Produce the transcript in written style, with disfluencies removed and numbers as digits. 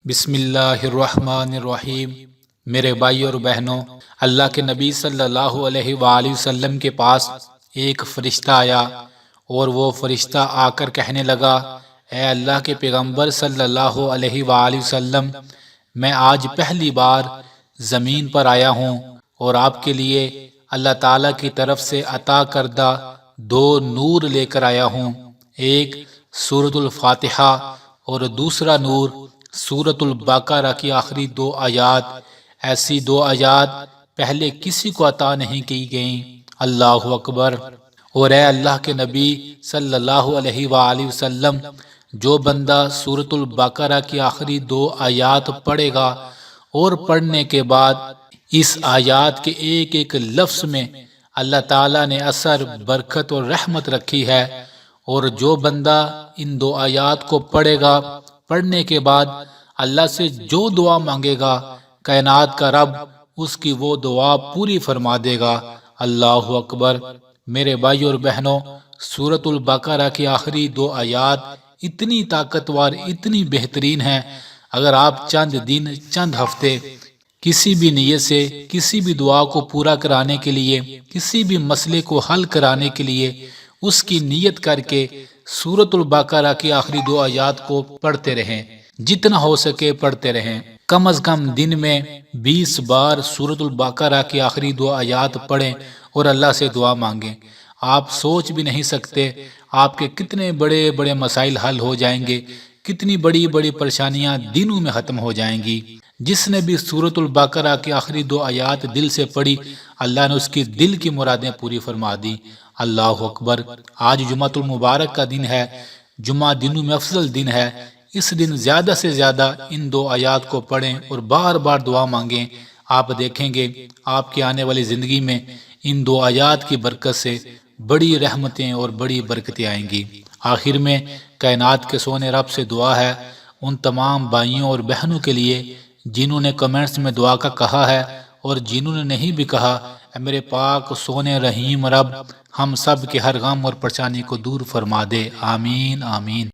بسم اللہ الرحمن الرحیم۔ میرے بھائی اور بہنوں، اللہ کے نبی صلی اللہ علیہ وآلہ وسلم کے پاس ایک فرشتہ آیا اور وہ فرشتہ آ کر کہنے لگا، اے اللہ کے پیغمبر صلی اللہ علیہ وآلہ وسلم، میں آج پہلی بار زمین پر آیا ہوں اور آپ کے لیے اللہ تعالیٰ کی طرف سے عطا کردہ دو نور لے کر آیا ہوں، ایک سورۃ الفاتحہ اور دوسرا نور سورۃ البقرہ کی آخری دو آیات۔ ایسی دو آیات پہلے کسی کو عطا نہیں کی گئیں۔ اللہ اکبر۔ اور اے اللہ کے نبی صلی اللہ علیہ وآلہ وسلم، جو بندہ سورۃ البقرہ کی آخری دو آیات پڑھے گا اور پڑھنے کے بعد اس آیات کے ایک ایک لفظ میں اللہ تعالیٰ نے اثر، برکت اور رحمت رکھی ہے، اور جو بندہ ان دو آیات کو پڑھے گا، پڑھنے کے بعد اللہ سے جو دعا مانگے گا، کائنات کا رب اس کی وہ دعا پوری فرما دے گا۔ اللہ اکبر۔ میرے بھائی اور بہنوں، سورۃ البقرہ کی آخری دو آیات اتنی طاقتور، اتنی بہترین ہیں، اگر آپ چند دن، چند ہفتے کسی بھی نیت سے کسی بھی دعا کو پورا کرانے کے لیے، کسی بھی مسئلے کو حل کرانے کے لیے اس کی نیت کر کے سورۃ البقرہ کی آخری دو آیات کو پڑھتے رہیں، جتنا ہو سکے پڑھتے رہیں، کم از کم دن میں 20 بار سورۃ البقرہ کی آخری دو آیات پڑھیں اور اللہ سے دعا مانگیں۔ آپ سوچ بھی نہیں سکتے آپ کے کتنے بڑے بڑے مسائل حل ہو جائیں گے، کتنی بڑی بڑی پریشانیاں دنوں میں ختم ہو جائیں گی۔ جس نے بھی سورۃ البقرہ کی آخری دو آیات دل سے پڑھی، اللہ نے اس کی دل کی مرادیں پوری فرما دی۔ اللہ اکبر۔ آج جمعۃ المبارک کا دن ہے، جمعہ دنوں میں افضل دن ہے۔ اس دن زیادہ سے زیادہ ان دو آیات کو پڑھیں اور بار بار دعا مانگیں۔ آپ دیکھیں گے آپ کی آنے والی زندگی میں ان دو آیات کی برکت سے بڑی رحمتیں اور بڑی برکتیں آئیں گی۔ آخر میں کائنات کے سونے رب سے دعا ہے ان تمام بھائیوں اور بہنوں کے لیے جنہوں نے کمنٹس میں دعا کا کہا ہے اور جنہوں نے نہیں بھی کہا، اے میرے پاک سونے رحیم رب، ہم سب کے ہر غم اور پریشانی کو دور فرما دے۔ آمین آمین۔